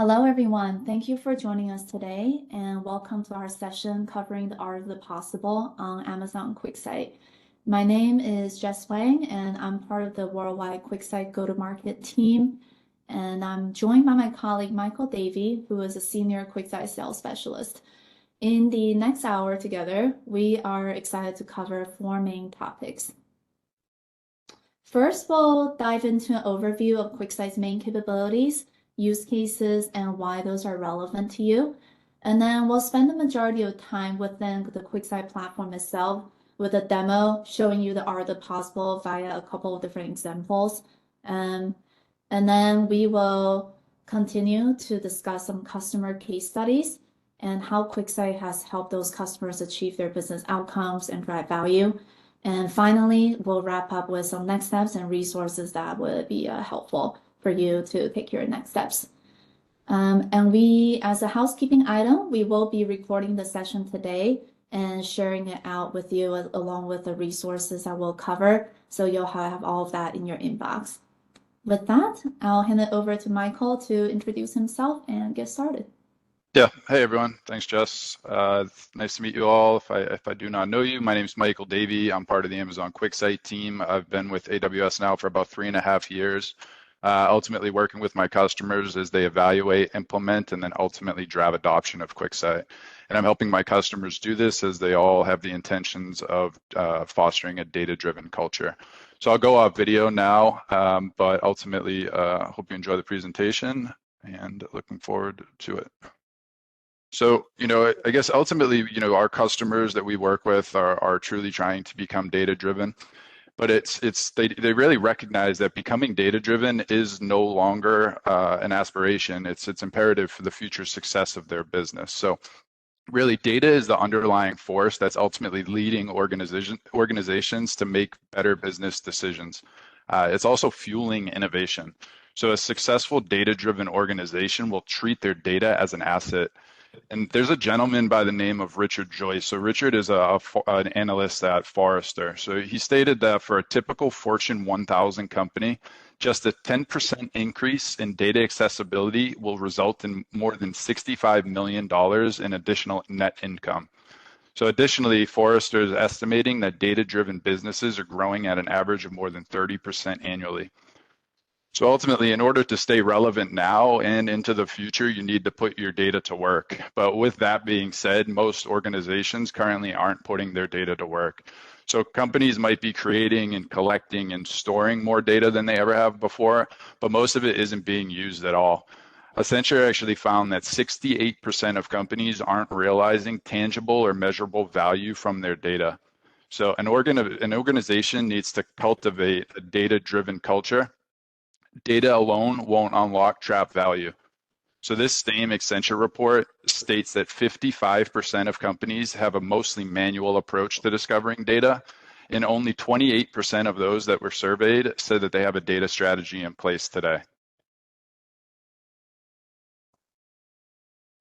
Hello, everyone. Thank you for joining us today, and welcome to our session covering the art of the possible on Amazon QuickSight. My name is Jess Wang, and I'm part of the worldwide QuickSight go-to-market team. And I'm joined by my colleague, Michael Davey, who is a senior QuickSight sales specialist. In the next hour together, we are excited to cover four main topics. First, we'll dive into an overview of QuickSight's main capabilities, use cases, and why those are relevant to you. And then we'll spend the majority of time within the QuickSight platform itself with a demo showing you the art of the possible via a couple of different examples. And then we will continue to discuss some customer case studies and how QuickSight has helped those customers achieve their business outcomes and drive value. And finally, we'll wrap up with some next steps and resources that would be helpful for you to take your next steps. And we, as a housekeeping item, we will be recording the session today and sharing it out with you along with the resources that we'll cover. So you'll have all of that in your inbox. With that, I'll hand it over to Michael to introduce himself and get started. Yeah. Hey, everyone. Thanks, Jess. Nice to meet you all. If I do not know you, my name is Michael Davey. I'm part of the Amazon QuickSight team. I've been with AWS now for about 3.5 years, ultimately working with my customers as they evaluate, implement, and then ultimately drive adoption of QuickSight. And I'm helping my customers do this as they all have the intentions of fostering a data-driven culture. So I'll go off video now, but ultimately, hope you enjoy the presentation and looking forward to it. So, I guess ultimately, our customers that we work with are truly trying to become data-driven, but they really recognize that becoming data-driven is no longer an aspiration. It's imperative for the future success of their business. So really, data is the underlying force that's ultimately leading organizations to make better business decisions. It's also fueling innovation. So a successful data-driven organization will treat their data as an asset. And there's a gentleman by the name of Richard Joyce. So Richard is an analyst at Forrester. So he stated that for a typical Fortune 1000 company, just a 10% increase in data accessibility will result in more than $65 million in additional net income. So additionally, Forrester is estimating that data-driven businesses are growing at an average of more than 30% annually. So ultimately, in order to stay relevant now and into the future, you need to put your data to work. But with that being said, most organizations currently aren't putting their data to work. So companies might be creating and collecting and storing more data than they ever have before, but most of it isn't being used at all. Accenture actually found that 68% of companies aren't realizing tangible or measurable value from their data. So an organization needs to cultivate a data-driven culture. Data alone won't unlock trap value. So this same Accenture report states that 55% of companies have a mostly manual approach to discovering data, and only 28% of those that were surveyed said that they have a data strategy in place today.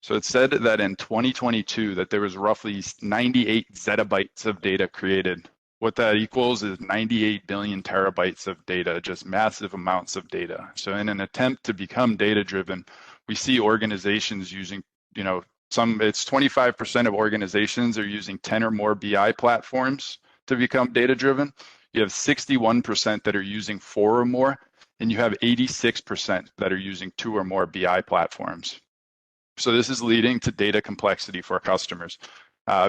So it said that in 2022 that there was roughly 98 zettabytes of data created. What that equals is 98 billion terabytes of data, just massive amounts of data. So in an attempt to become data-driven, we see organizations using, it's 25% of organizations are using 10 or more BI platforms to become data-driven. You have 61% that are using 4 or more, and you have 86% that are using 2 or more BI platforms. So this is leading to data complexity for customers.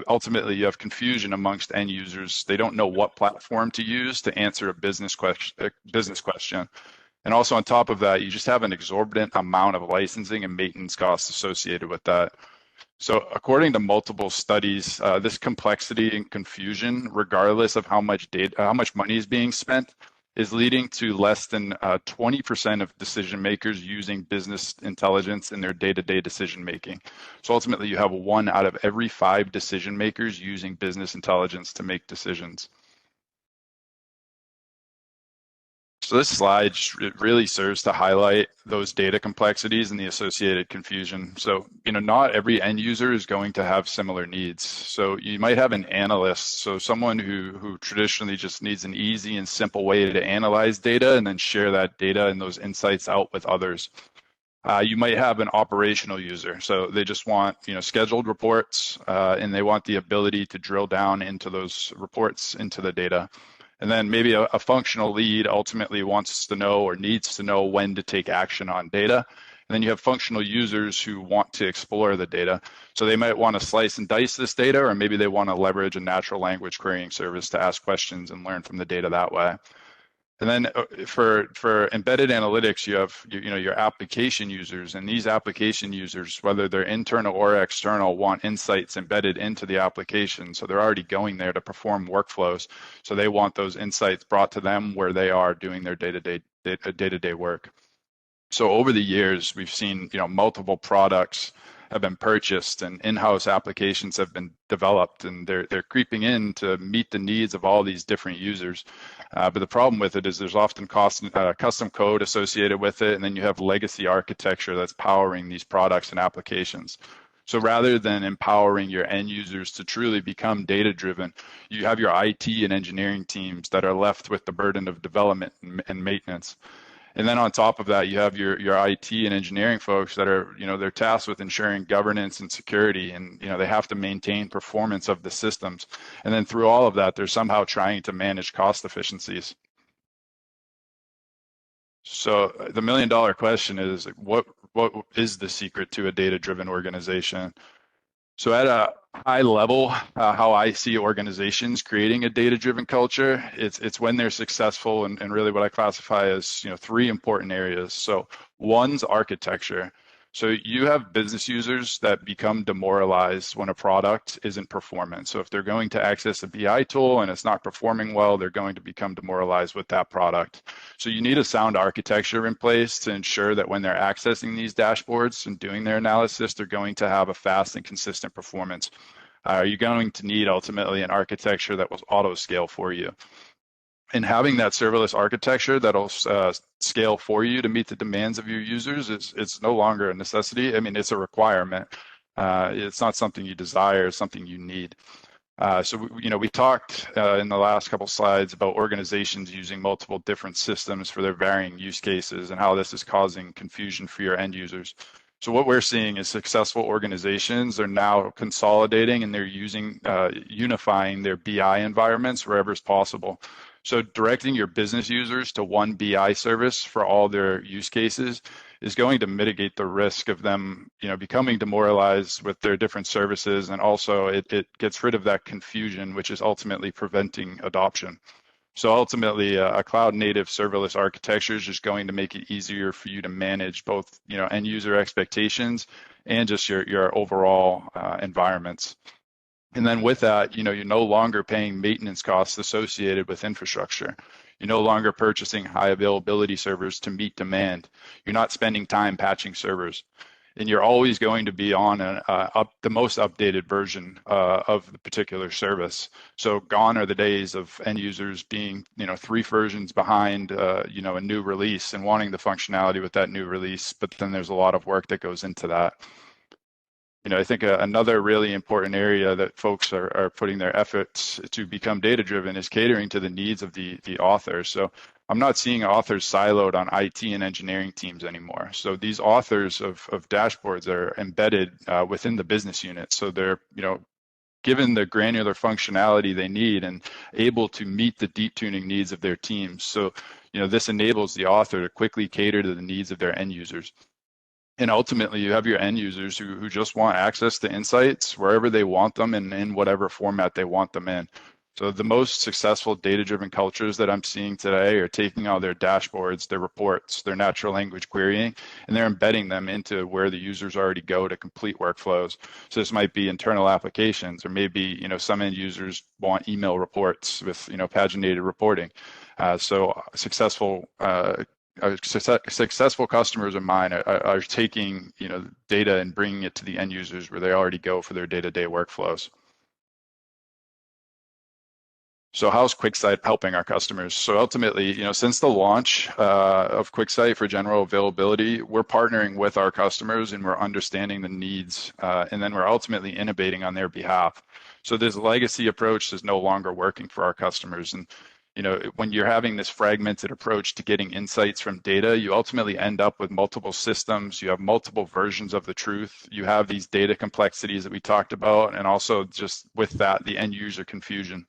Ultimately, you have confusion amongst end users. They don't know what platform to use to answer a business question. And also on top of that, you just have an exorbitant amount of licensing and maintenance costs associated with that. So according to multiple studies, this complexity and confusion, regardless of how much money is being spent, is leading to less than 20% of decision makers using business intelligence in their day-to-day decision making. So ultimately, you have 1 out of every 5 decision makers using business intelligence to make decisions. So this slide really serves to highlight those data complexities and the associated confusion. So, not every end user is going to have similar needs. So you might have an analyst, so someone who traditionally just needs an easy and simple way to analyze data and then share that data and those insights out with others. You might have an operational user, so they just want scheduled reports, and they want the ability to drill down into those reports into the data. And then maybe a functional lead ultimately wants to know or needs to know when to take action on data. And then you have functional users who want to explore the data. So they might want to slice and dice this data, or maybe they want to leverage a natural language querying service to ask questions and learn from the data that way. And then for embedded analytics, you have your application users, and these application users, whether they're internal or external, want insights embedded into the application. So they're already going there to perform workflows. So they want those insights brought to them where they are doing their day-to-day work. So over the years, we've seen multiple products have been purchased and in-house applications have been developed, and they're creeping in to meet the needs of all these different users. But the problem with it is there's often custom code associated with it, and then you have legacy architecture that's powering these products and applications. So rather than empowering your end users to truly become data-driven, you have your IT and engineering teams that are left with the burden of development and maintenance. And then on top of that, you have your IT and engineering folks that are, they're tasked with ensuring governance and security, and they have to maintain performance of the systems. And then through all of that, they're somehow trying to manage cost efficiencies. So the million-dollar question is, what is the secret to a data-driven organization? So at a high level, how I see organizations creating a data-driven culture, it's when they're successful and really what I classify as three important areas. So one's architecture. So you have business users that become demoralized when a product isn't performant. So if they're going to access a BI tool and it's not performing well, they're going to become demoralized with that product. So you need a sound architecture in place to ensure that when they're accessing these dashboards and doing their analysis, they're going to have a fast and consistent performance. You're going to need ultimately an architecture that will auto scale for you. And having that serverless architecture that'll scale for you to meet the demands of your users it's no longer a necessity. I mean, it's a requirement. It's not something you desire, it's something you need. So we talked in the last couple slides about organizations using multiple different systems for their varying use cases and how this is causing confusion for your end users. So what we're seeing is successful organizations are now consolidating and they're using unifying their BI environments wherever is possible. So directing your business users to one BI service for all their use cases is going to mitigate the risk of them, becoming demoralized with their different services, and also it gets rid of that confusion, which is ultimately preventing adoption. So ultimately, a cloud-native serverless architecture is just going to make it easier for you to manage both, end user expectations and just your overall environments. And then with that, you're no longer paying maintenance costs associated with infrastructure. You're no longer purchasing high availability servers to meet demand. You're not spending time patching servers. And you're always going to be on the most updated version of the particular service. So gone are the days of end users being, 3 versions behind, a new release and wanting the functionality with that new release. But then there's a lot of work that goes into that. I think another really important area that folks are putting their efforts to become data-driven is catering to the needs of the authors. So I'm not seeing authors siloed on IT and engineering teams anymore. So these authors of dashboards are embedded within the business unit. So they're, given the granular functionality they need and able to meet the deep tuning needs of their teams. So, this enables the author to quickly cater to the needs of their end users. And ultimately, you have your end users who just want access to insights wherever they want them and in whatever format they want them in. So the most successful data-driven cultures that I'm seeing today are taking all their dashboards, their reports, their natural language querying, and they're embedding them into where the users already go to complete workflows. So this might be internal applications, or maybe some end users want email reports with paginated reporting. So successful customers of mine are taking data and bringing it to the end users where they already go for their day-to-day workflows. So how's QuickSight helping our customers? So ultimately, since the launch of QuickSight for general availability, we're partnering with our customers and we're understanding the needs, and then we're ultimately innovating on their behalf. So this legacy approach is no longer working for our customers. And when you're having this fragmented approach to getting insights from data, you ultimately end up with multiple systems. You have multiple versions of the truth. You have these data complexities that we talked about, and also just with that, the end user confusion.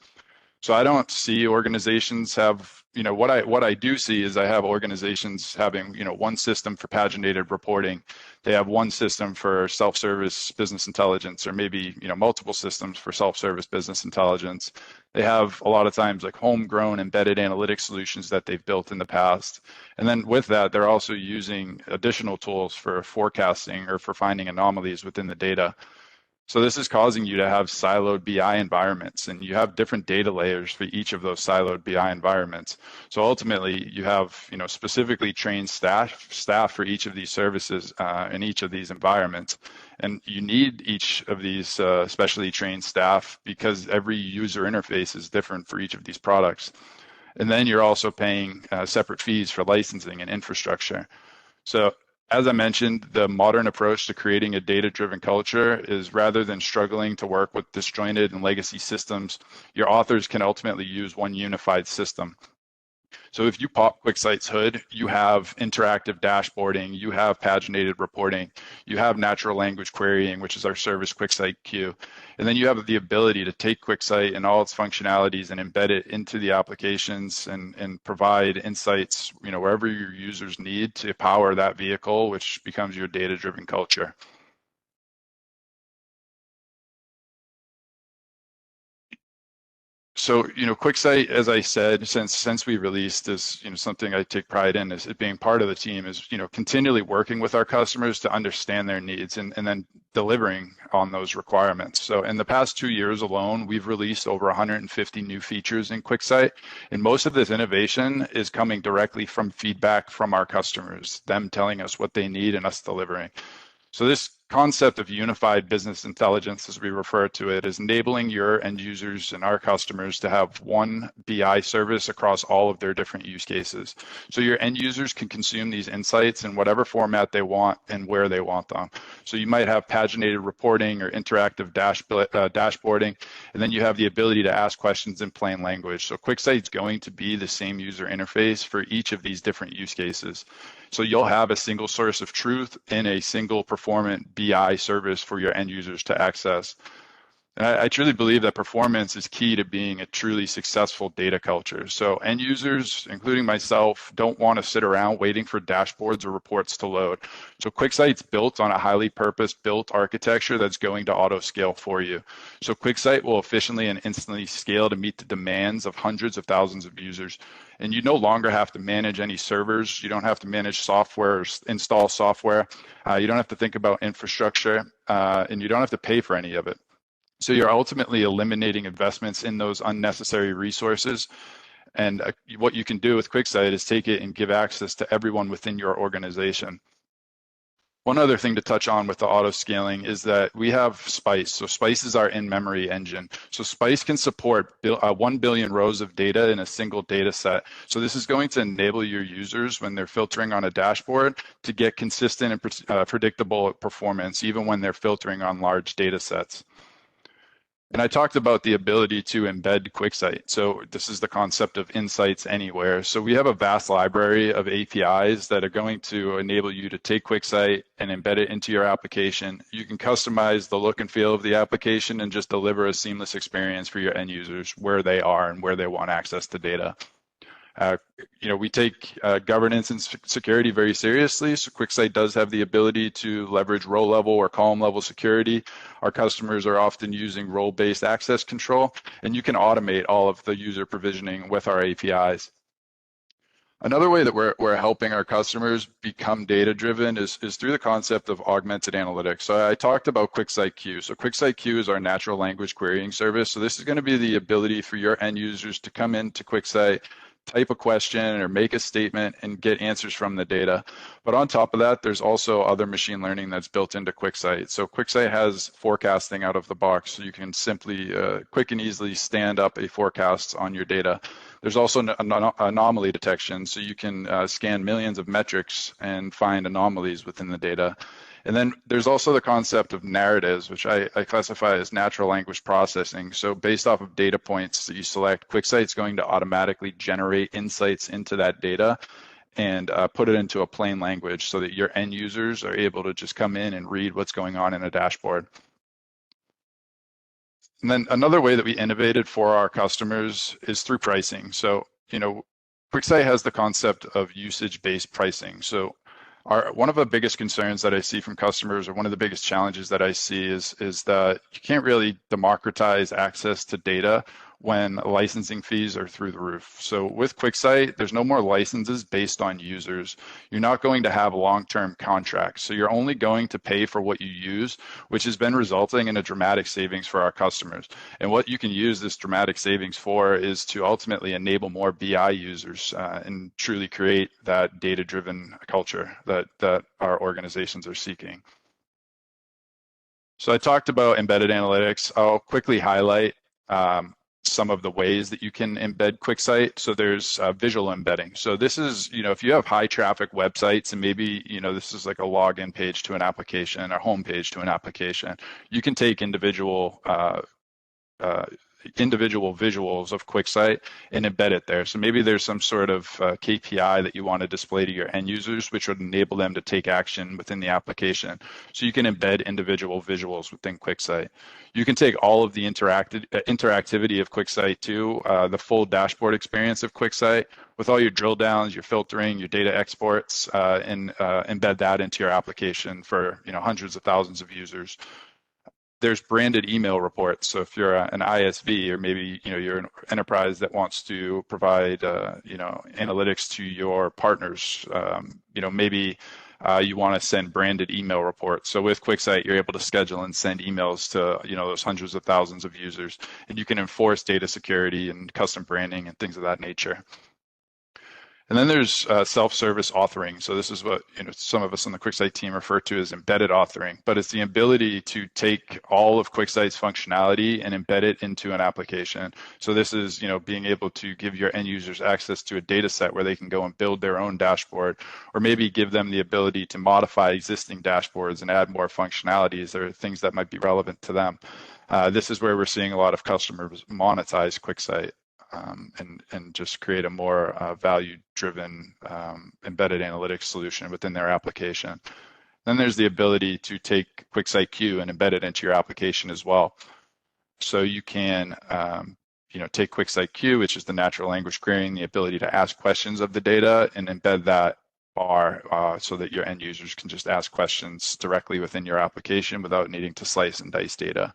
So I don't see organizations have, what I do see is I have organizations having, one system for paginated reporting. They have one system for self-service business intelligence, or maybe, multiple systems for self-service business intelligence. They have a lot of times like homegrown embedded analytics solutions that they've built in the past. And then with that, they're also using additional tools for forecasting or for finding anomalies within the data. So this is causing you to have siloed BI environments, and you have different data layers for each of those siloed BI environments. So ultimately, you have specifically trained staff for each of these services in each of these environments, and you need each of these specially trained staff because every user interface is different for each of these products. And then you're also paying separate fees for licensing and infrastructure. So as I mentioned, the modern approach to creating a data-driven culture is rather than struggling to work with disjointed and legacy systems, your authors can ultimately use one unified system. So if you pop QuickSight's hood, you have interactive dashboarding, you have paginated reporting, you have natural language querying, which is our service QuickSight Q. And then you have the ability to take QuickSight and all its functionalities and embed it into the applications and provide insights, wherever your users need to power that vehicle, which becomes your data-driven culture. So, QuickSight, as I said, since we released is, something I take pride in is it being part of the team is, continually working with our customers to understand their needs and then delivering on those requirements. So in the past 2 years alone, we've released over 150 new features in QuickSight, and most of this innovation is coming directly from feedback from our customers, them telling us what they need and us delivering. So this concept of unified business intelligence, as we refer to it, is enabling your end users and our customers to have one BI service across all of their different use cases. So your end users can consume these insights in whatever format they want and where they want them. So you might have paginated reporting or interactive dashboarding, and then you have the ability to ask questions in plain language. So QuickSight's going to be the same user interface for each of these different use cases. So you'll have a single source of truth in a single performant BI service for your end users to access. And I truly believe that performance is key to being a truly successful data culture. So end users, including myself, don't want to sit around waiting for dashboards or reports to load. So QuickSight's built on a highly purpose-built architecture that's going to auto-scale for you. So QuickSight will efficiently and instantly scale to meet the demands of hundreds of thousands of users. And you no longer have to manage any servers. You don't have to manage software or install software. You don't have to think about infrastructure, and you don't have to pay for any of it. So you're ultimately eliminating investments in those unnecessary resources. And what you can do with QuickSight is take it and give access to everyone within your organization. One other thing to touch on with the auto scaling is that we have Spice. So Spice is our in-memory engine. So Spice can support 1 billion rows of data in a single data set. So this is going to enable your users when they're filtering on a dashboard to get consistent and predictable performance, even when they're filtering on large data sets. And I talked about the ability to embed QuickSight. So this is the concept of insights anywhere. So we have a vast library of APIs that are going to enable you to take QuickSight and embed it into your application. You can customize the look and feel of the application and just deliver a seamless experience for your end users where they are and where they want access to data. We take governance and security very seriously. So QuickSight does have the ability to leverage row level or column level security. Our customers are often using role-based access control, and you can automate all of the user provisioning with our APIs. Another way that we're helping our customers become data-driven is through the concept of augmented analytics. So I talked about QuickSight Q. So QuickSight Q is our natural language querying service. So this is going to be the ability for your end users to come into QuickSight, type a question or make a statement and get answers from the data. But on top of that, there's also other machine learning that's built into QuickSight. So QuickSight has forecasting out of the box, so you can simply quick and easily stand up a forecast on your data. There's also anomaly detection, so you can scan millions of metrics and find anomalies within the data. And then there's also the concept of narratives, which I classify as natural language processing. So based off of data points that you select, QuickSight's going to automatically generate insights into that data and put it into a plain language so that your end users are able to just come in and read what's going on in a dashboard. And then another way that we innovated for our customers is through pricing. So, QuickSight has the concept of usage-based pricing. So one of the biggest concerns that I see from customers, or one of the biggest challenges that I see is that you can't really democratize access to data when licensing fees are through the roof. So with QuickSight, there's no more licenses based on users. You're not going to have long-term contracts. So you're only going to pay for what you use, which has been resulting in a dramatic savings for our customers. And what you can use this dramatic savings for is to ultimately enable more BI users and truly create that data-driven culture that our organizations are seeking. So I talked about embedded analytics. I'll quickly highlight some of the ways that you can embed QuickSight. So there's visual embedding. So this is, if you have high traffic websites and maybe, this is like a login page to an application, a home page to an application, you can take individual visuals of QuickSight and embed it there. So maybe there's some sort of KPI that you want to display to your end users, which would enable them to take action within the application. So you can embed individual visuals within QuickSight. You can take all of the interactivity of QuickSight to the full dashboard experience of QuickSight with all your drill downs, your filtering, your data exports, and embed that into your application for hundreds of thousands of users. There's branded email reports. So if you're an ISV, or maybe you're an enterprise that wants to provide analytics to your partners, maybe you want to send branded email reports. So with QuickSight, you're able to schedule and send emails to those hundreds of thousands of users, and you can enforce data security and custom branding and things of that nature. And then there's self-service authoring. So this is what some of us on the QuickSight team refer to as embedded authoring, but it's the ability to take all of QuickSight's functionality and embed it into an application. So this is being able to give your end users access to a data set where they can go and build their own dashboard, or maybe give them the ability to modify existing dashboards and add more functionalities or things that might be relevant to them. This is where we're seeing a lot of customers monetize QuickSight. And just create a more value-driven embedded analytics solution within their application. Then there's the ability to take QuickSight Q and embed it into your application as well. So you can take QuickSight Q, which is the natural language querying, the ability to ask questions of the data, and embed that bar so that your end users can just ask questions directly within your application without needing to slice and dice data.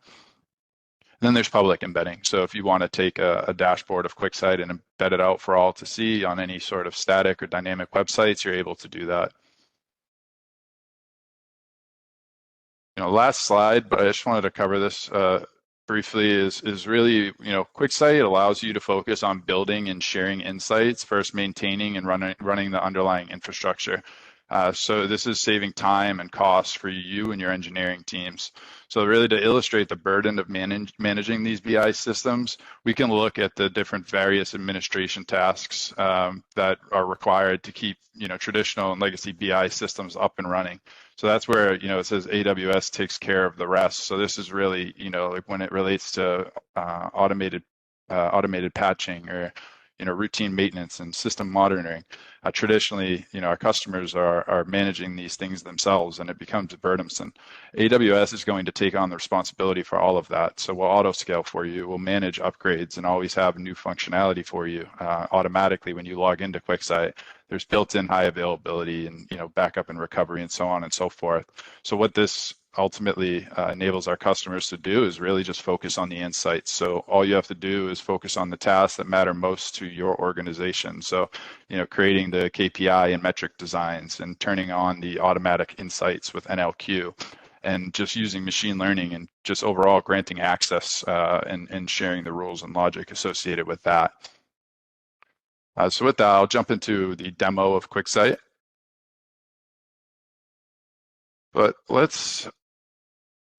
And then there's public embedding. So if you want to take a dashboard of QuickSight and embed it out for all to see on any sort of static or dynamic websites, you're able to do that. Last slide, but I just wanted to cover this briefly, is really, QuickSight allows you to focus on building and sharing insights versus maintaining and running the underlying infrastructure. So this is saving time and costs for you and your engineering teams. So really, to illustrate the burden of managing these BI systems, we can look at the different various administration tasks that are required to keep traditional and legacy BI systems up and running. So that's where it says AWS takes care of the rest. So this is really like when it relates to automated patching or routine maintenance and system monitoring. Traditionally, our customers are managing these things themselves, and it becomes burdensome. AWS is going to take on the responsibility for all of that. So we'll auto scale for you, we'll manage upgrades, and always have new functionality for you automatically when you log into QuickSight. There's built-in high availability and backup and recovery and so on and so forth. So what this ultimately enables our customers to do is really just focus on the insights. So all you have to do is focus on the tasks that matter most to your organization. So, creating the KPI and metric designs and turning on the automatic insights with NLQ, and just using machine learning and just overall granting access and sharing the rules and logic associated with that. So with that, I'll jump into the demo of QuickSight. But let's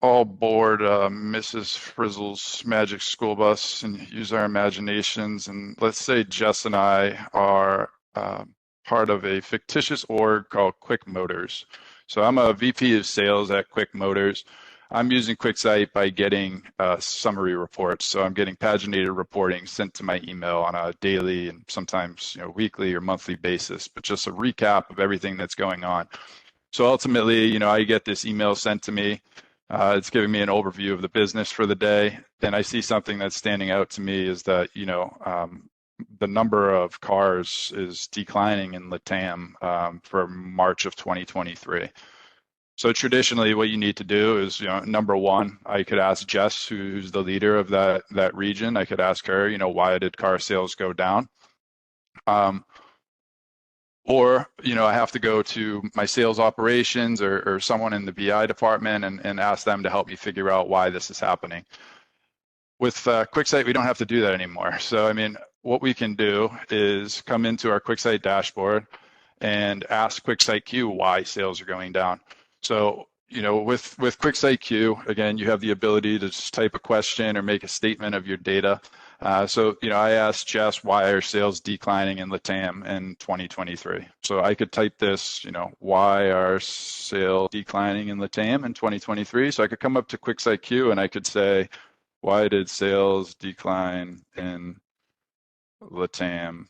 all board Mrs. Frizzle's magic school bus and use our imaginations. And let's say Jess and I are part of a fictitious org called Quick Motors. So I'm a VP of sales at Quick Motors. I'm using QuickSight by getting summary reports. So I'm getting paginated reporting sent to my email on a daily and sometimes weekly or monthly basis, but just a recap of everything that's going on. So ultimately, I get this email sent to me. It's giving me an overview of the business for the day. And I see something that's standing out to me is that, the number of cars is declining in LATAM for March of 2023. So traditionally, what you need to do is, number one, I could ask Jess, who's the leader of that region. I could ask her, why did car sales go down? Or, I have to go to my sales operations or someone in the BI department and ask them to help me figure out why this is happening. With QuickSight, we don't have to do that anymore. So, what we can do is come into our QuickSight dashboard and ask QuickSight Q why sales are going down. So, with QuickSight Q, again, you have the ability to just type a question or make a statement of your data. So, I asked Jess, why are sales declining in LATAM in 2023? So I could type this, why are sales declining in LATAM in 2023? So I could come up to QuickSight Q and I could say, why did sales decline in LATAM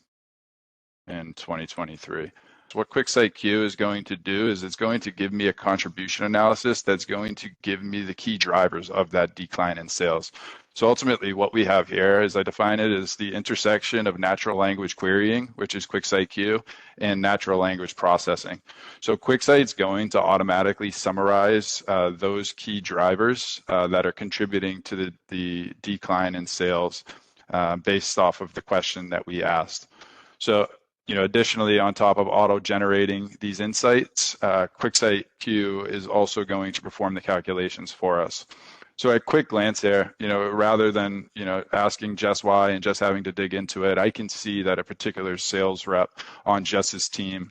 in 2023? So what QuickSight Q is going to do is it's going to give me a contribution analysis that's going to give me the key drivers of that decline in sales. So ultimately what we have here, as I define it, is the intersection of natural language querying, which is QuickSight Q, and natural language processing. So QuickSight's going to automatically summarize those key drivers that are contributing to the decline in sales based off of the question that we asked. So additionally, on top of auto-generating these insights, QuickSight Q is also going to perform the calculations for us. So at quick glance there, rather than, asking Jess why and just having to dig into it, I can see that a particular sales rep on Jess's team,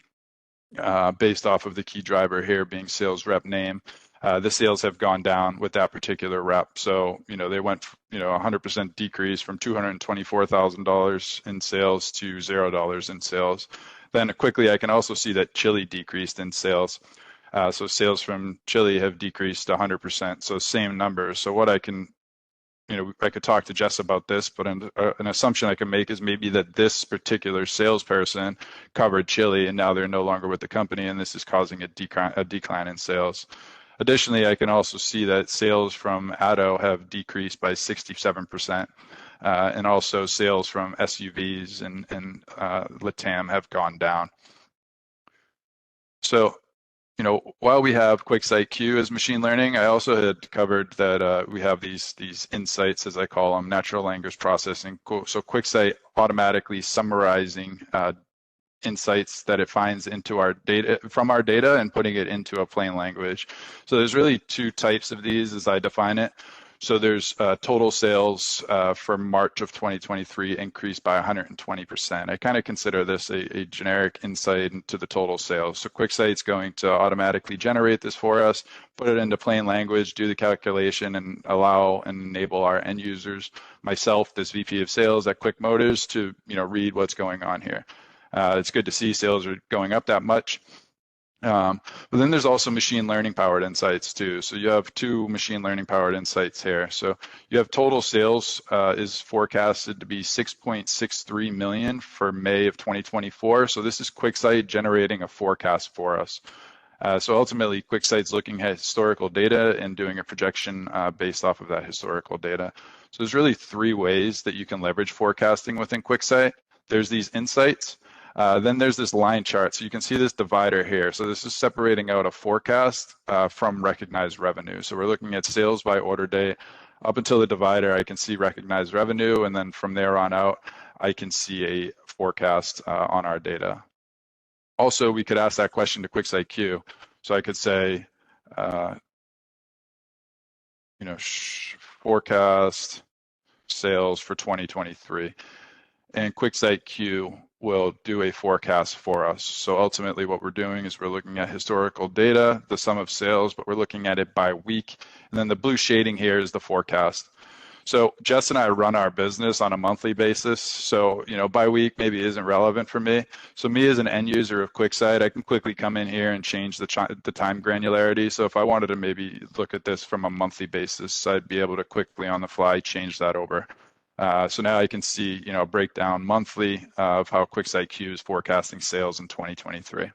based off of the key driver here being sales rep name, the sales have gone down with that particular rep. So, they went, 100% decrease from $224,000 in sales to $0 in sales. Then quickly, I can also see that Chile decreased in sales. So sales from Chile have decreased 100%. So same numbers. So what I can, I could talk to Jess about this, but an assumption I can make is maybe that this particular salesperson covered Chile and now they're no longer with the company, and this is causing a decline in sales. Additionally, I can also see that sales from ADO have decreased by 67%, and also sales from SUVs and LATAM have gone down. So, while we have QuickSight Q as machine learning, I also had covered that we have these insights, as I call them, natural language processing. So QuickSight automatically summarizing insights that it finds into our data from our data and putting it into a plain language. So there's really two types of these as I define it. So there's total sales for March of 2023 increased by 120%. I kind of consider this a generic insight into the total sales. So QuickSight's going to automatically generate this for us, put it into plain language, do the calculation, and allow and enable our end users, myself, this VP of sales at Quick Motors, to read what's going on here. It's good to see sales are going up that much. But then there's also machine learning powered insights too. So you have two machine learning powered insights here. So you have total sales is forecasted to be 6.63 million for May of 2024. So this is QuickSight generating a forecast for us. So ultimately, QuickSight's looking at historical data and doing a projection based off of that historical data. So there's really three ways that you can leverage forecasting within QuickSight. There's these insights. Then there's this line chart. So you can see this divider here. So this is separating out a forecast from recognized revenue. So we're looking at sales by order date. Up until the divider, I can see recognized revenue. And then from there on out, I can see a forecast on our data. Also, we could ask that question to QuickSight Q. So I could say, forecast sales for 2023. And QuickSight Q will do a forecast for us. So ultimately what we're doing is we're looking at historical data, the sum of sales, but we're looking at it by week. And then the blue shading here is the forecast. So Jess and I run our business on a monthly basis. So, by week maybe isn't relevant for me. So me as an end user of QuickSight, I can quickly come in here and change the time granularity. So if I wanted to maybe look at this from a monthly basis, I'd be able to quickly on the fly change that over. So now I can see, a breakdown monthly of how QuickSight Q is forecasting sales in 2023.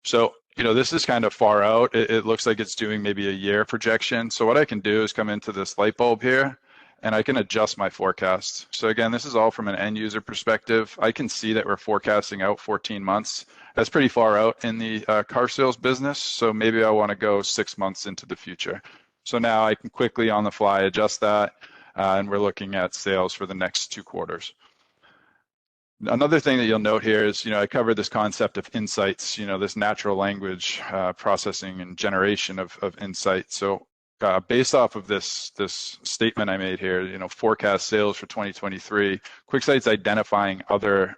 So, this is kind of far out. It looks like it's doing maybe a year projection. So what I can do is come into this light bulb here and I can adjust my forecast. So again, this is all from an end user perspective. I can see that we're forecasting out 14 months. That's pretty far out in the car sales business. So maybe I want to go 6 months into the future. So now I can quickly on the fly adjust that. And we're looking at sales for the next 2 quarters. Another thing that you'll note here is, I covered this concept of insights, this natural language processing and generation of insights. So based off of this statement I made here, forecast sales for 2023, QuickSight's identifying other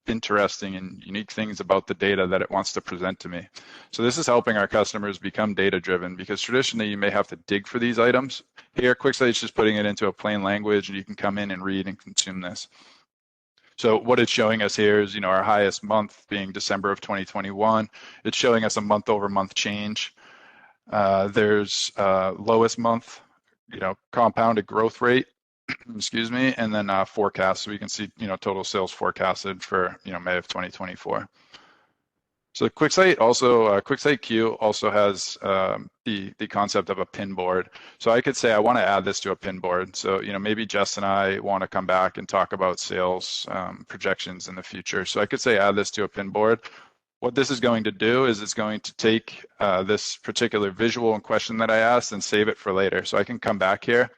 interesting and unique things about the data that it wants to present to me. So this is helping our customers become data-driven, because traditionally you may have to dig for these items. Here, QuickSight's just putting it into a plain language and you can come in and read and consume this. So what it's showing us here is, our highest month being December of 2021. It's showing us a month-over-month change. There's lowest month, compounded growth rate, excuse me, and then forecast. So we can see, total sales forecasted for, May of 2024. So QuickSight Q also has the concept of a pin board. So I could say I want to add this to a pin board. So maybe Jess and I want to come back and talk about sales projections in the future. So I could say add this to a pin board. What this is going to do is it's going to take this particular visual and question that I asked and save it for later. So I can come back here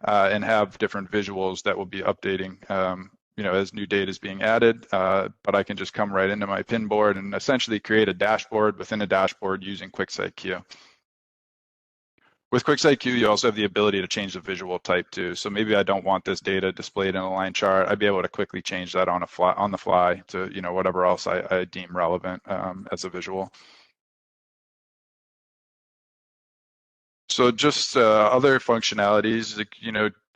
and have different visuals that will be updating as new data is being added, but I can just come right into my pin board and essentially create a dashboard within a dashboard using QuickSight Q. With QuickSight Q, you also have the ability to change the visual type too. So maybe I don't want this data displayed in a line chart. I'd be able to quickly change that on the fly to whatever else I deem relevant as a visual. So just other functionalities,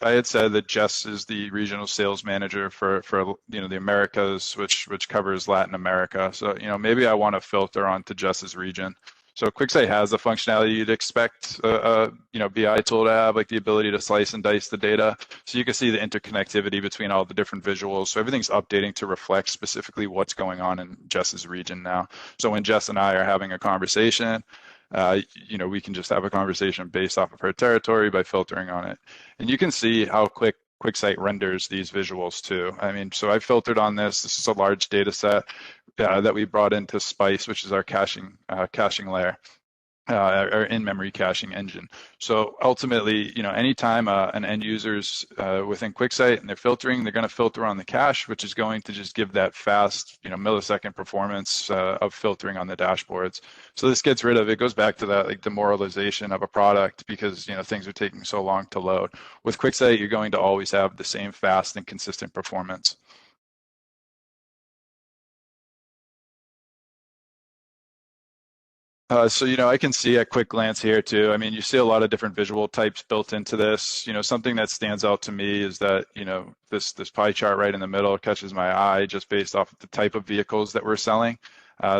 I had said that Jess is the regional sales manager for the Americas, which covers Latin America. So maybe I want to filter onto Jess's region. So QuickSight has the functionality you'd expect BI tool to have, like the ability to slice and dice the data. So you can see the interconnectivity between all the different visuals. So everything's updating to reflect specifically what's going on in Jess's region now. So when Jess and I are having a conversation, we can just have a conversation based off of her territory by filtering on it. And you can see how quick QuickSight renders these visuals too. So I filtered on this. This is a large data set that we brought into Spice, which is our caching layer. Our in-memory caching engine. So ultimately, anytime an end user's within QuickSight and they're filtering, they're going to filter on the cache, which is going to just give that fast, millisecond performance of filtering on the dashboards. So this gets rid of, it goes back to that like demoralization of a product because, things are taking so long to load. With QuickSight, you're going to always have the same fast and consistent performance. So, I can see at quick glance here too. You see a lot of different visual types built into this. Something that stands out to me is that, this pie chart right in the middle catches my eye just based off of the type of vehicles that we're selling.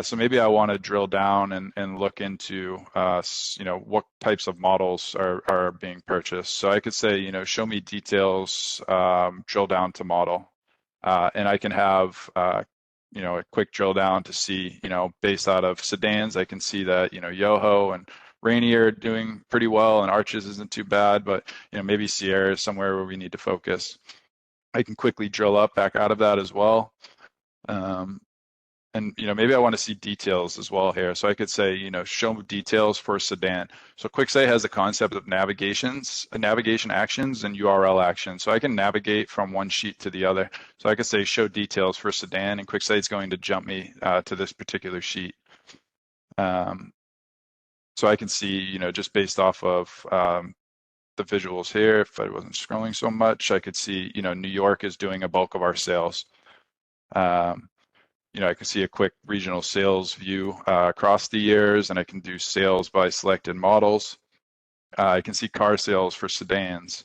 So maybe I want to drill down and look into, what types of models are being purchased. So I could say, show me details, drill down to model. And I can have a quick drill down to see, based out of sedans, I can see that, Yoho and Rainier are doing pretty well and Arches isn't too bad, but, maybe Sierra is somewhere where we need to focus. I can quickly drill up back out of that as well. And maybe I want to see details as well here. So I could say, show details for sedan. So QuickSight has the concept of navigation actions and URL actions. So I can navigate from one sheet to the other. So I could say show details for sedan, and QuickSight's going to jump me to this particular sheet. So I can see, just based off of the visuals here, if I wasn't scrolling so much, I could see, New York is doing a bulk of our sales. I can see a quick regional sales view across the years, and I can do sales by selected models. I can see car sales for sedans.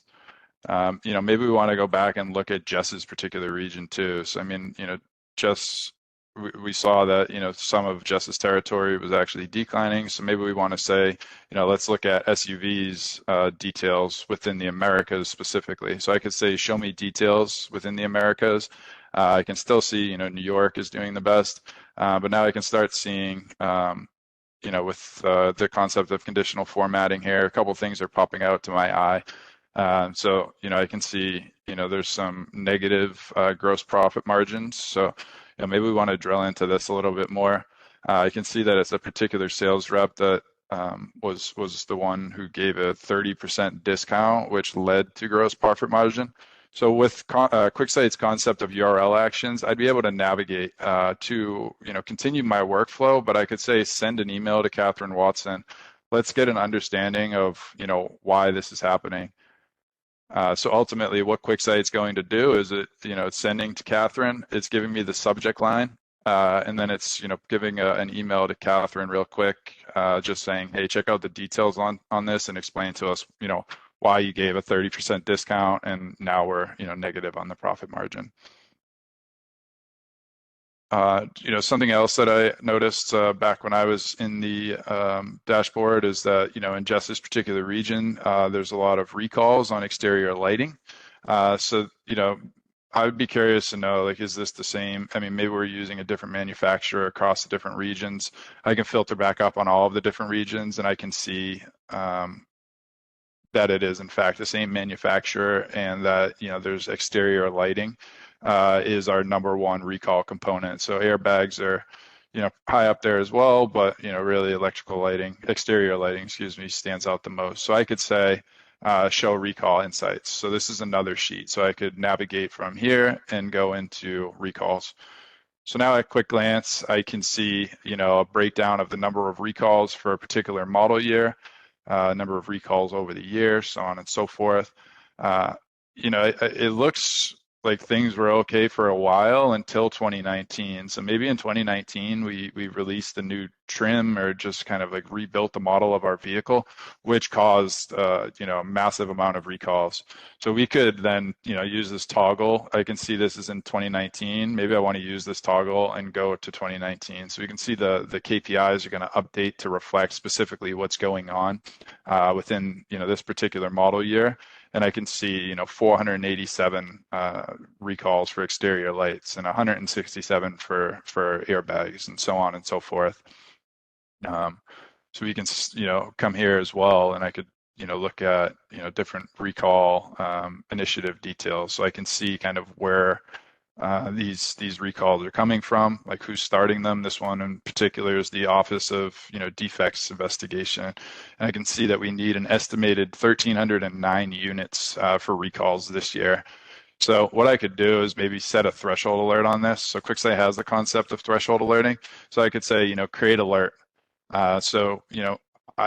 Maybe we want to go back and look at Jess's particular region too. So, I mean, Jess, we saw that, some of Jess's territory was actually declining. So maybe we want to say, let's look at SUV's details within the Americas specifically. So I could say, show me details within the Americas. I can still see, New York is doing the best, but now I can start seeing, with the concept of conditional formatting here, a couple things are popping out to my eye. So, I can see, there's some negative gross profit margins. So, maybe we want to drill into this a little bit more. I can see that it's a particular sales rep that was the one who gave a 30% discount, which led to gross profit margin. So with QuickSight's concept of URL actions, I'd be able to navigate to, continue my workflow, but I could say send an email to Catherine Watson. Let's get an understanding of, why this is happening. So ultimately, what QuickSight's going to do is it's sending to Catherine. It's giving me the subject line, and then it's giving an email to Catherine real quick, just saying, hey, check out the details on this and explain to us, why you gave a 30% discount, and now we're negative on the profit margin. Something else that I noticed back when I was in the dashboard is that, in Jess's particular region, there's a lot of recalls on exterior lighting. So, I would be curious to know, like, is this the same? I mean, maybe we're using a different manufacturer across the different regions. I can filter back up on all of the different regions, and I can see that it is in fact the same manufacturer, and that there's exterior lighting is our number one recall component. So airbags are high up there as well, but really exterior lighting, excuse me, stands out the most. So I could say show recall insights. So this is another sheet. So I could navigate from here and go into recalls. So now at quick glance, I can see a breakdown of the number of recalls for a particular model year, number of recalls over the year, so on and so forth. It looks like things were okay for a while until 2019. So maybe in 2019, we released a new trim or just kind of like rebuilt the model of our vehicle, which caused, a massive amount of recalls. So we could then, use this toggle. I can see this is in 2019. Maybe I want to use this toggle and go to 2019. So we can see the KPIs are going to update to reflect specifically what's going on within, this particular model year. And I can see, 487 recalls for exterior lights and 167 for airbags and so on and so forth. So we can, come here as well, and I could, look at, different recall initiative details. So I can see kind of where these recalls are coming from, like who's starting them. This one in particular is the Office of Defects Investigation, and I can see that we need an estimated 1,309 units for recalls this year. So what I could do is maybe set a threshold alert on this. So QuickSight has the concept of threshold alerting. So I could say, create alert. So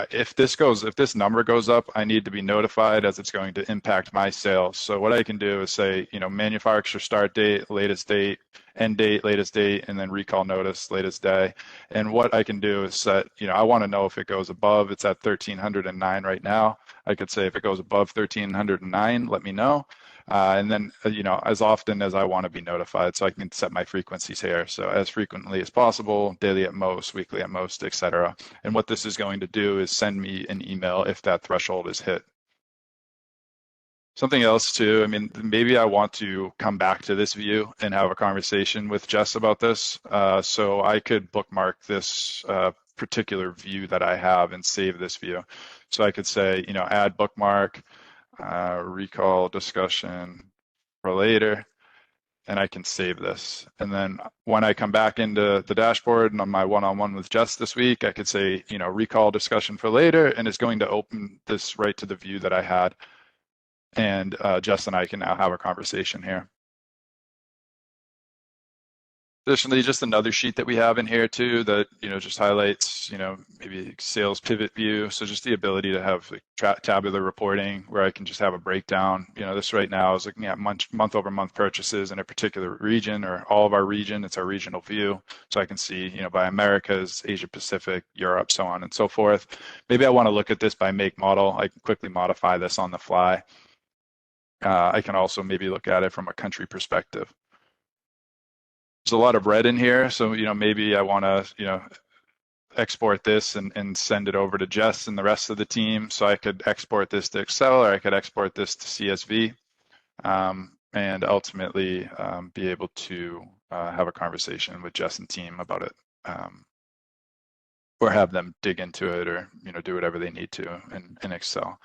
if this number goes up, I need to be notified, as it's going to impact my sales. So what I can do is say, manufacturer start date, latest date, end date, latest date, and then recall notice, latest day. And what I can do is set, I want to know if it goes above, it's at 1,309 right now. I could say if it goes above 1,309, let me know. And then, as often as I want to be notified, so I can set my frequencies here. So as frequently as possible, daily at most, weekly at most, etc. And what this is going to do is send me an email if that threshold is hit. Something else too, I mean, maybe I want to come back to this view and have a conversation with Jess about this. So I could bookmark this particular view that I have and save this view. So I could say, add bookmark, recall discussion for later, and I can save this. And then when I come back into the dashboard and on my one-on-one with Jess this week, I could say, recall discussion for later, and it's going to open this right to the view that I had. And Jess and I can now have a conversation here. Additionally, just another sheet that we have in here too that just highlights maybe sales pivot view. So just the ability to have like tabular reporting where I can just have a breakdown. This right now is looking at month over month purchases in a particular region or all of our region. It's our regional view, so I can see by Americas, Asia Pacific, Europe, so on and so forth. Maybe I want to look at this by make model. I can quickly modify this on the fly. I can also maybe look at it from a country perspective. There's a lot of red in here, so maybe I want to export this and send it over to Jess and the rest of the team. So I could export this to Excel, or I could export this to CSV, and ultimately be able to have a conversation with Jess and team about it, or have them dig into it, or do whatever they need to in Excel.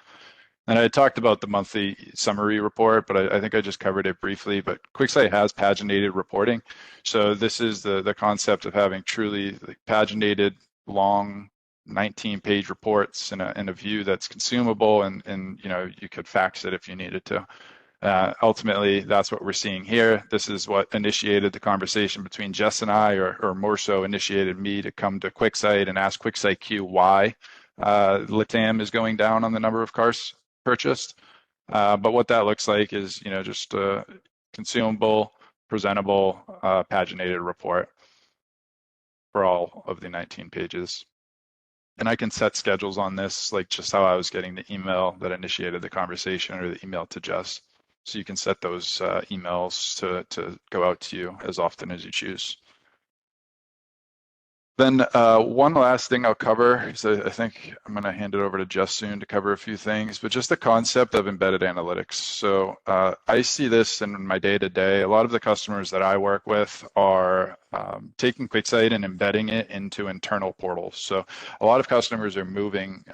And I talked about the monthly summary report, but I think I just covered it briefly. But QuickSight has paginated reporting. So this is the concept of having truly paginated, long 19-page reports in a view that's consumable, and you could fax it if you needed to. Ultimately, that's what we're seeing here. This is what initiated the conversation between Jess and I, or more so initiated me to come to QuickSight and ask QuickSight Q why LATAM is going down on the number of cars purchased. But what that looks like is, just a consumable, presentable, paginated report for all of the 19 pages. And I can set schedules on this, like just how I was getting the email that initiated the conversation, or the email to Jess. So you can set those emails to go out to you as often as you choose. Then one last thing I'll cover, because I think I'm going to hand it over to Jess soon to cover a few things, but just the concept of embedded analytics. So I see this in my day-to-day. A lot of the customers that I work with are taking QuickSight and embedding it into internal portals. So a lot of customers are moving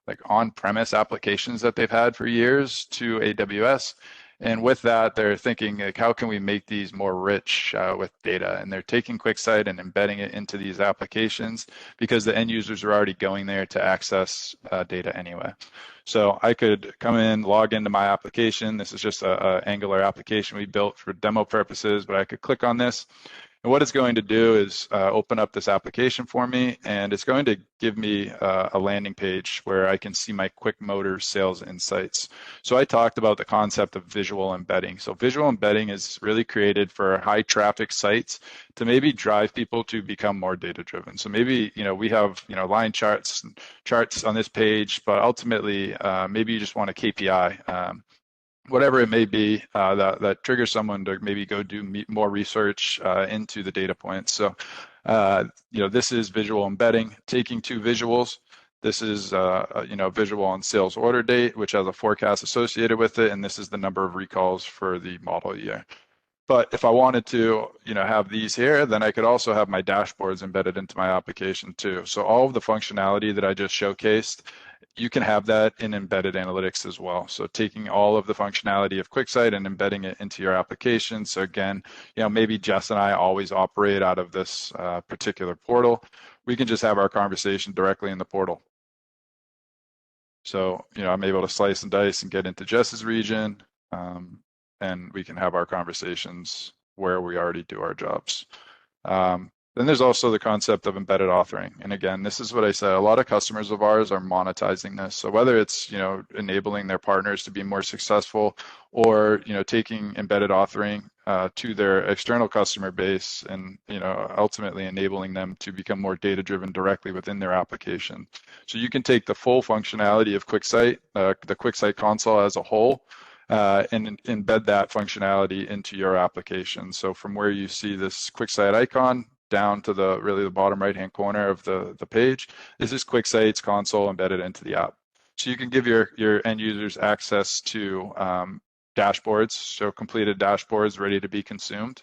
like on-premise applications that they've had for years to AWS. And with that, they're thinking, like, how can we make these more rich with data? And they're taking QuickSight and embedding it into these applications because the end users are already going there to access data anyway. So I could come in, log into my application. This is just a Angular application we built for demo purposes, but I could click on this. And what it's going to do is open up this application for me, and it's going to give me a landing page where I can see my Quick Motor sales insights. So I talked about the concept of visual embedding. So visual embedding is really created for high traffic sites to maybe drive people to become more data driven. So maybe, we have, line charts on this page, but ultimately maybe you just want a KPI. Whatever it may be that triggers someone to maybe go do more research into the data points. So, this is visual embedding, taking two visuals. This is, visual on sales order date, which has a forecast associated with it, and this is the number of recalls for the model year. But if I wanted to, have these here, then I could also have my dashboards embedded into my application too. So all of the functionality that I just showcased, you can have that in embedded analytics as well. So taking all of the functionality of QuickSight and embedding it into your application. So again, maybe Jess and I always operate out of this particular portal. We can just have our conversation directly in the portal. So, I'm able to slice and dice and get into Jess's region, and we can have our conversations where we already do our jobs. Then there's also the concept of embedded authoring. And again, this is what I said, a lot of customers of ours are monetizing this. So whether it's, enabling their partners to be more successful, or, taking embedded authoring to their external customer base, and, ultimately enabling them to become more data-driven directly within their application. So you can take the full functionality of QuickSight, the QuickSight console as a whole, and embed that functionality into your application. So from where you see this QuickSight icon down to the bottom right-hand corner of the page, this is QuickSight's console embedded into the app. So you can give your end users access to dashboards, so completed dashboards ready to be consumed.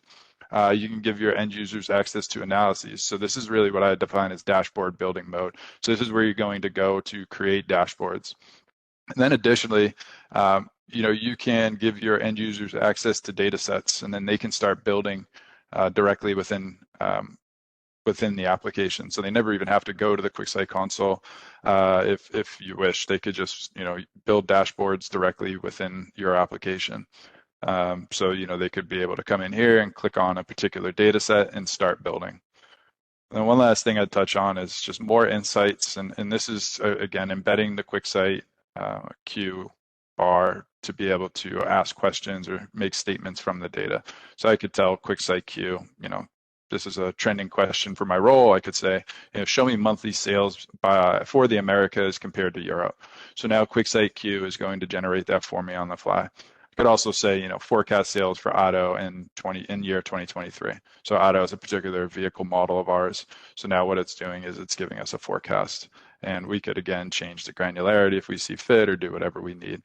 You can give your end users access to analyses. So this is really what I define as dashboard building mode. So this is where you're going to go to create dashboards. And then additionally, you can give your end users access to data sets, and then they can start building directly within the application. So they never even have to go to the QuickSight console. If you wish, they could just build dashboards directly within your application. So they could be able to come in here and click on a particular data set and start building. And one last thing I'd touch on is just more insights, and this is again embedding the QuickSight Q bar to be able to ask questions or make statements from the data. So I could tell QuickSight Q, this is a trending question for my role. I could say, show me monthly sales for the Americas compared to Europe. So now QuickSight Q is going to generate that for me on the fly. could also say, forecast sales for auto in year 2023. So auto is a particular vehicle model of ours. So now what it's doing is it's giving us a forecast, and we could again change the granularity if we see fit or do whatever we need.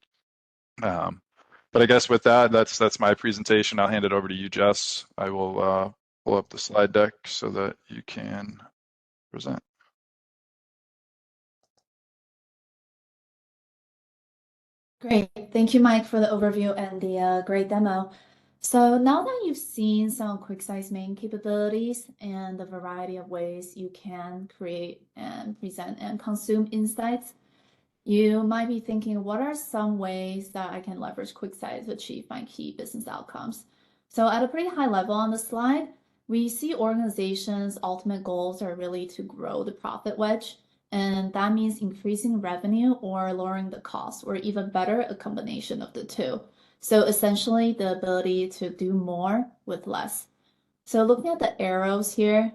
But I guess with that, that's my presentation. I'll hand it over to you, Jess. I will pull up the slide deck so that you can present. Great. Thank you, Mike, for the overview and the great demo. So now that you've seen some QuickSight's main capabilities and the variety of ways you can create and present and consume insights, you might be thinking, what are some ways that I can leverage QuickSight to achieve my key business outcomes? So at a pretty high level on the slide, we see organizations' ultimate goals are really to grow the profit wedge. And that means increasing revenue or lowering the cost, or even better, a combination of the two. So essentially, the ability to do more with less. So looking at the arrows here,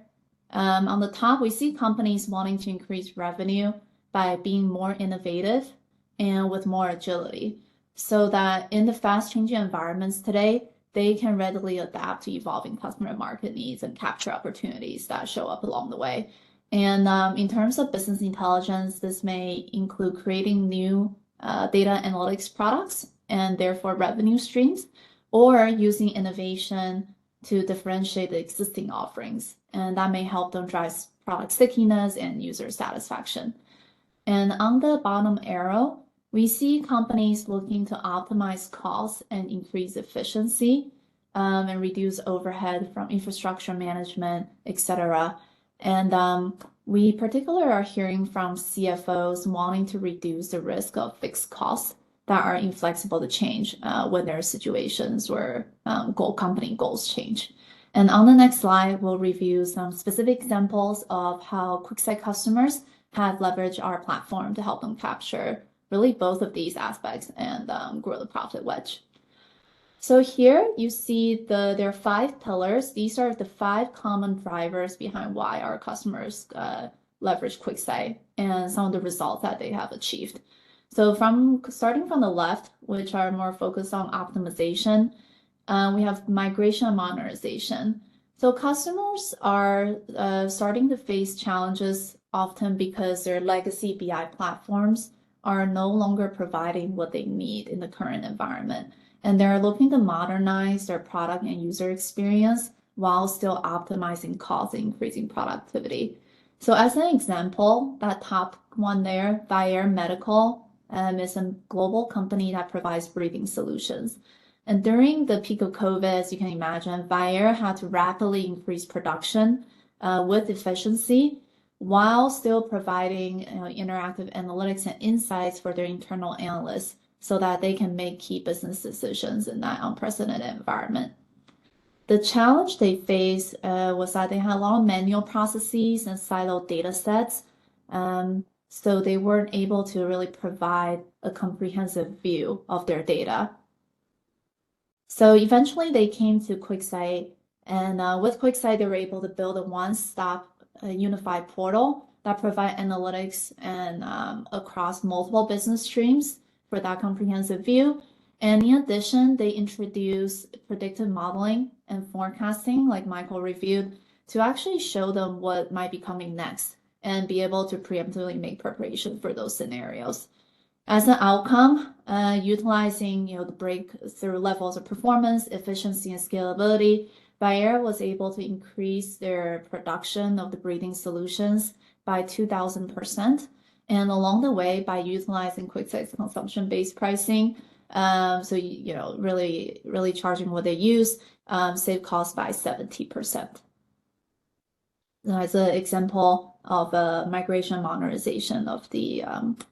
on the top, we see companies wanting to increase revenue by being more innovative and with more agility, so that in the fast-changing environments today, they can readily adapt to evolving customer market needs and capture opportunities that show up along the way. And in terms of business intelligence, this may include creating new data analytics products and therefore revenue streams, or using innovation to differentiate the existing offerings. And that may help them drive product stickiness and user satisfaction. And on the bottom arrow, we see companies looking to optimize costs and increase efficiency and reduce overhead from infrastructure management, etc. And we particularly are hearing from CFOs wanting to reduce the risk of fixed costs that are inflexible to change when there are situations where company goals change. And on the next slide, we'll review some specific examples of how QuickSight customers have leveraged our platform to help them capture really both of these aspects and grow the profit wedge. So here you see there are 5 pillars. These are the 5 common drivers behind why our customers leverage QuickSight and some of the results that they have achieved. So starting from the left, which are more focused on optimization, we have migration and modernization. So customers are starting to face challenges often because their legacy BI platforms are no longer providing what they need in the current environment. And they're looking to modernize their product and user experience while still optimizing costs and increasing productivity. So as an example, that top one there, Bayer Medical, is a global company that provides breathing solutions. And during the peak of COVID, as you can imagine, Bayer had to rapidly increase production with efficiency while still providing interactive analytics and insights for their internal analysts so that they can make key business decisions in that unprecedented environment. The challenge they faced was that they had a lot of manual processes and siloed data sets, so they weren't able to really provide a comprehensive view of their data. So eventually they came to QuickSight, and with QuickSight, they were able to build a one-stop unified portal that provide analytics and across multiple business streams for that comprehensive view. And in addition, they introduced predictive modeling and forecasting, like Michael reviewed, to actually show them what might be coming next and be able to preemptively make preparation for those scenarios. As an outcome, utilizing the breakthrough levels of performance, efficiency, and scalability, Bayer was able to increase their production of the breathing solutions by 2,000%. And along the way, by utilizing QuickSight's consumption-based pricing, so really charging what they use, save costs by 70%. As an example of a migration modernization of the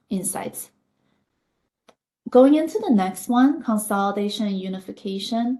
insights. Going into the next one, consolidation and unification,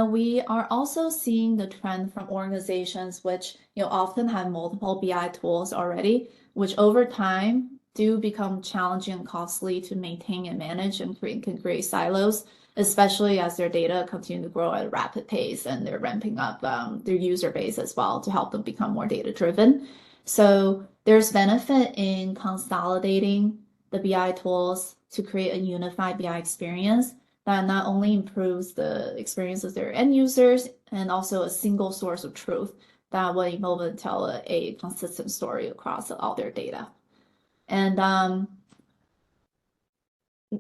we are also seeing the trend from organizations which often have multiple BI tools already, which over time do become challenging and costly to maintain and manage and can create silos, especially as their data continue to grow at a rapid pace and they're ramping up their user base as well to help them become more data-driven. So there's benefit in consolidating the BI tools to create a unified BI experience that not only improves the experience of their end users and also a single source of truth that will enable them to tell a consistent story across all their data. And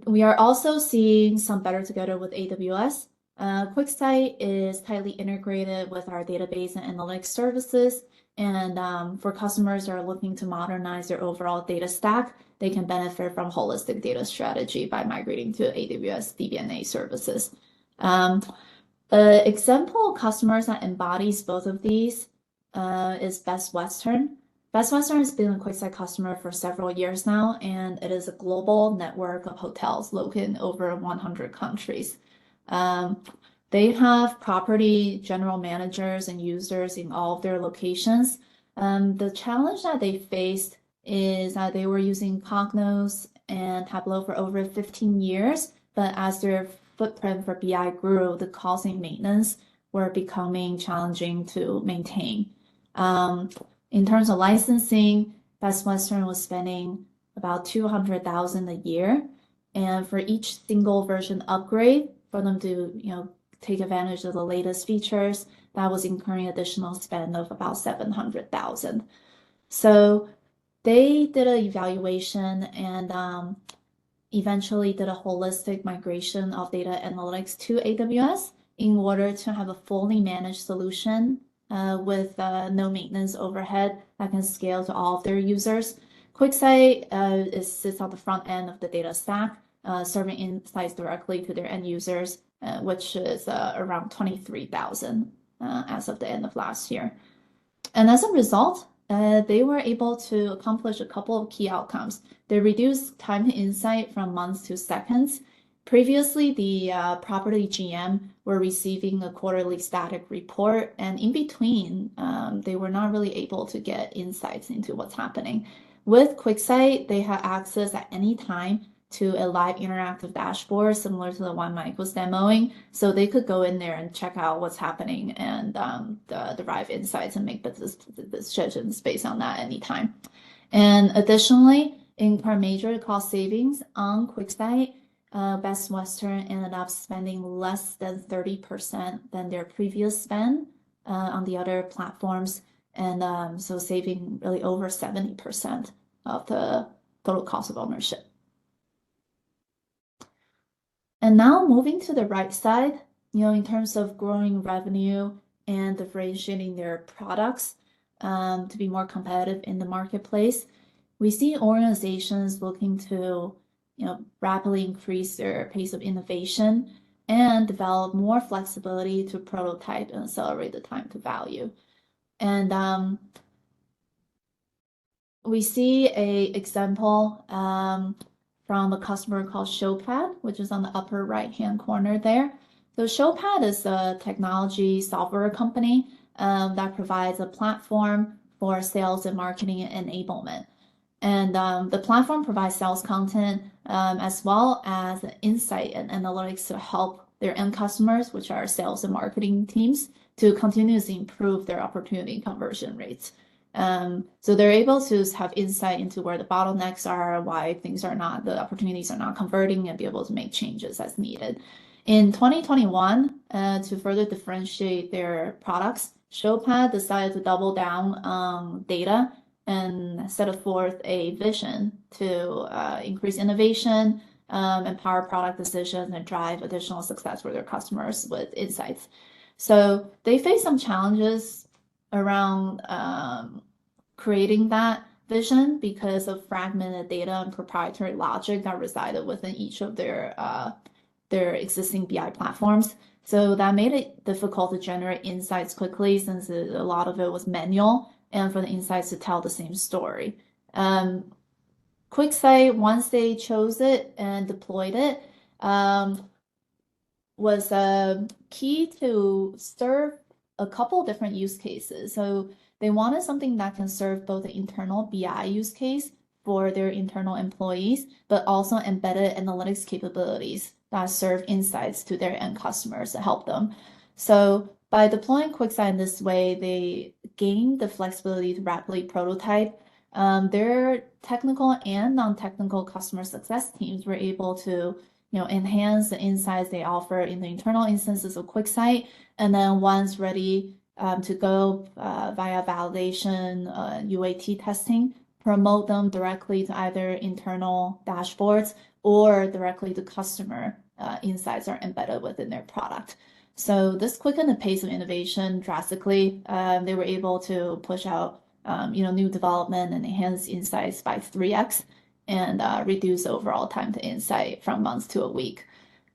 we are also seeing some better together with AWS. QuickSight is tightly integrated with our database and analytics services. And for customers that are looking to modernize their overall data stack, they can benefit from holistic data strategy by migrating to AWS DBNA services. Example customers that embodies both of these is Best Western. Best Western has been a QuickSight customer for several years now, and it is a global network of hotels located in over 100 countries. They have property general managers and users in all of their locations. The challenge that they faced is that they were using Cognos and Tableau for over 15 years, but as their footprint for BI grew, the cost and maintenance were becoming challenging to maintain. In terms of licensing, Best Western was spending about $200,000 a year, and for each single version upgrade, for them to take advantage of the latest features, that was incurring additional spend of about $700,000. So they did an evaluation and eventually did a holistic migration of data analytics to AWS in order to have a fully managed solution with no maintenance overhead that can scale to all of their users. QuickSight sits on the front end of the data stack, serving insights directly to their end users, which is around 23,000 as of the end of last year. And as a result, they were able to accomplish a couple of key outcomes. They reduced time to insight from months to seconds. Previously, the property GM were receiving a quarterly static report, and in between, they were not really able to get insights into what's happening. With QuickSight, they had access at any time to a live interactive dashboard similar to the one Mike was demoing, so they could go in there and check out what's happening and derive insights and make business decisions based on that anytime. And additionally, incur major cost savings on QuickSight. Best Western ended up spending less than 30% than their previous spend on the other platforms, and so saving really over 70% of the total cost of ownership. And now moving to the right side, in terms of growing revenue and differentiating their products to be more competitive in the marketplace, we see organizations looking to rapidly increase their pace of innovation and develop more flexibility to prototype and accelerate the time to value. And we see an example from a customer called Showpad, which is on the upper right-hand corner there. So Showpad is a technology software company that provides a platform for sales and marketing enablement. And the platform provides sales content as well as insight and analytics to help their end customers, which are sales and marketing teams, to continuously improve their opportunity conversion rates. So they're able to have insight into where the bottlenecks are, why the opportunities are not converting, and be able to make changes as needed. In 2021, to further differentiate their products, Showpad decided to double down on data and set forth a vision to increase innovation, empower product decisions, and drive additional success for their customers with insights. So they face some challenges around creating that vision because of fragmented data and proprietary logic that resided within each of their existing BI platforms. So that made it difficult to generate insights quickly since a lot of it was manual and for the insights to tell the same story. QuickSight, once they chose it and deployed it, was key to serve a couple different use cases. So they wanted something that can serve both the internal BI use case for their internal employees, but also embedded analytics capabilities that serve insights to their end customers to help them. So by deploying QuickSight in this way, they gain the flexibility to rapidly prototype. Their technical and non-technical customer success teams were able to enhance the insights they offer in the internal instances of QuickSight. And then once ready to go via validation, UAT testing, promote them directly to either internal dashboards or directly to customer insights are embedded within their product. So this quickened the pace of innovation drastically. They were able to push out new development and enhance insights by 3x and reduce overall time to insight from months to a week.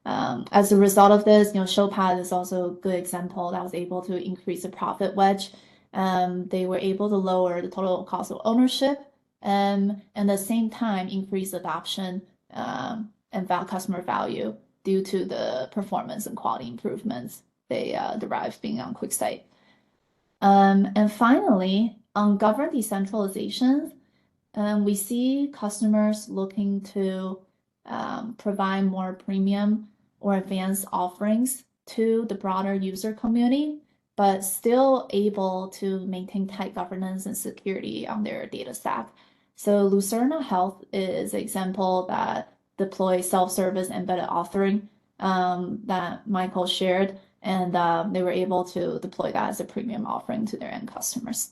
As a result of this, Showpad is also a good example that was able to increase the profit wedge. They were able to lower the total cost of ownership and at the same time increase adoption and customer value due to the performance and quality improvements they derive being on QuickSight. And finally, on governed decentralization, we see customers looking to provide more premium or advanced offerings to the broader user community, but still able to maintain tight governance and security on their data stack. So Lucerna Health is an example that deploys self-service embedded authoring that Michael shared, and they were able to deploy that as a premium offering to their end customers.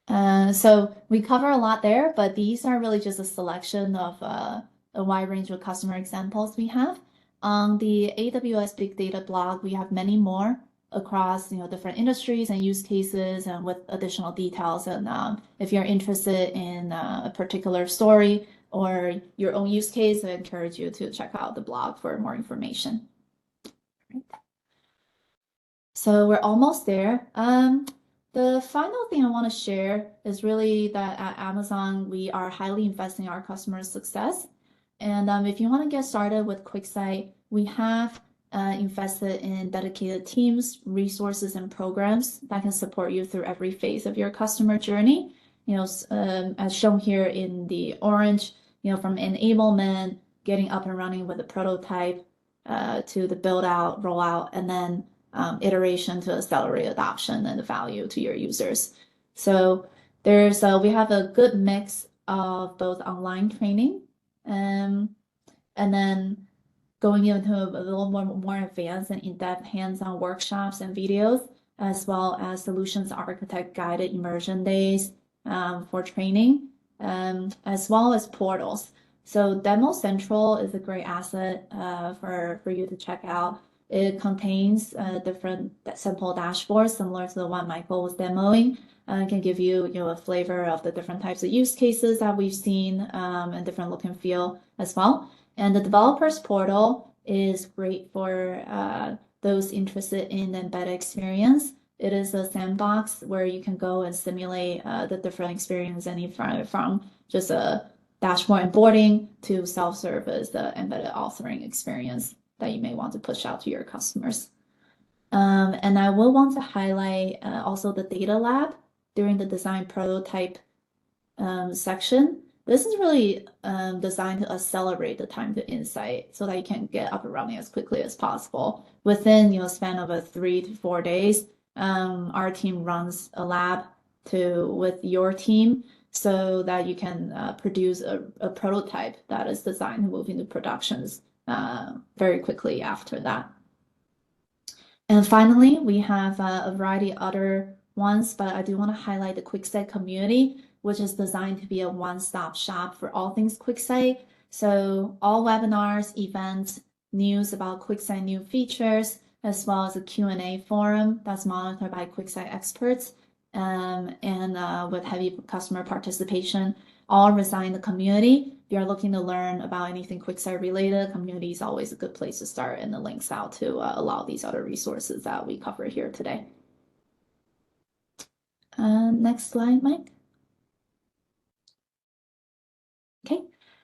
So we cover a lot there, but these are really just a selection of a wide range of customer examples we have. On the AWS Big Data blog, we have many more across different industries and use cases and with additional details. And if you're interested in a particular story or your own use case, I encourage you to check out the blog for more information. So we're almost there. The final thing I want to share is really that at Amazon, we are highly investing in our customers' success. And if you want to get started with QuickSight, we have invested in dedicated teams, resources, and programs that can support you through every phase of your customer journey. As shown here in the orange, from enablement, getting up and running with a prototype, to the build out, rollout, and then iteration to accelerate adoption and the value to your users. So we have a good mix of both online training and then going into a little more advanced and in-depth hands-on workshops and videos, as well as solutions architect guided immersion days for training, as well as portals. So Demo Central is a great asset for you to check out. It contains different simple dashboards similar to the one Michael was demoing. It can give you, a flavor of the different types of use cases that we've seen and different look and feel as well. And the developers portal is great for those interested in the embedded experience. It is a sandbox where you can go and simulate the different experience, from just a dashboard onboarding to self-service, the embedded authoring experience that you may want to push out to your customers. And I will want to highlight also the data lab during the design prototype section. This is really designed to accelerate the time to insight so that you can get up and running as quickly as possible. Within a span of 3 to 4 days, our team runs a lab with your team so that you can produce a prototype that is designed to move into productions very quickly after that. And finally, we have a variety of other ones, but I do want to highlight the Quicksite Community, which is designed to be a one-stop shop for all things QuickSight. So all webinars, events, news about QuickSight new features, as well as a Q&A forum that's monitored by QuickSight experts and with heavy customer participation, all reside in the community. If you're looking to learn about anything QuickSight related, community is always a good place to start, and the links out to a lot of these other resources that we cover here today. Next slide, Mike. Okay,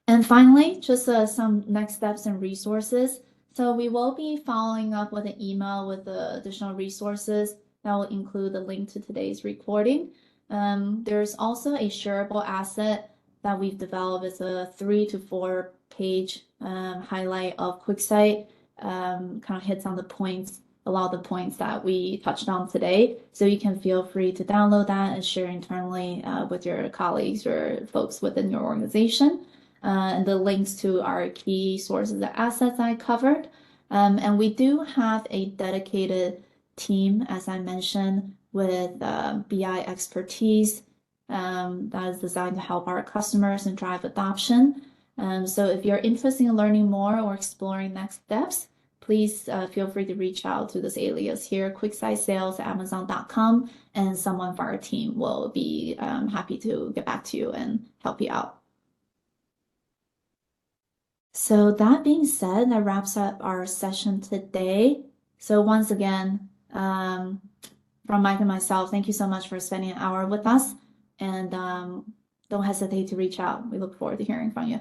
and finally, just some next steps and resources. So we will be following up with an email with the additional resources that will include the link to today's recording. There's also a shareable asset that we've developed. It's a 3 to 4 page highlight of QuickSight, kind of hits on the points, a lot of the points that we touched on today. So you can feel free to download that and share internally with your colleagues or folks within your organization. and the links to our key sources and assets I covered. And we do have a dedicated team, as I mentioned, with BI expertise that is designed to help our customers and drive adoption. So if you're interested in learning more or exploring next steps, please feel free to reach out to this alias here, quicksitesales@amazon.com, and someone from our team will be happy to get back to you and help you out. So that being said, that wraps up our session today. So once again, from Mike and myself, thank you so much for spending an hour with us, and don't hesitate to reach out. We look forward to hearing from you.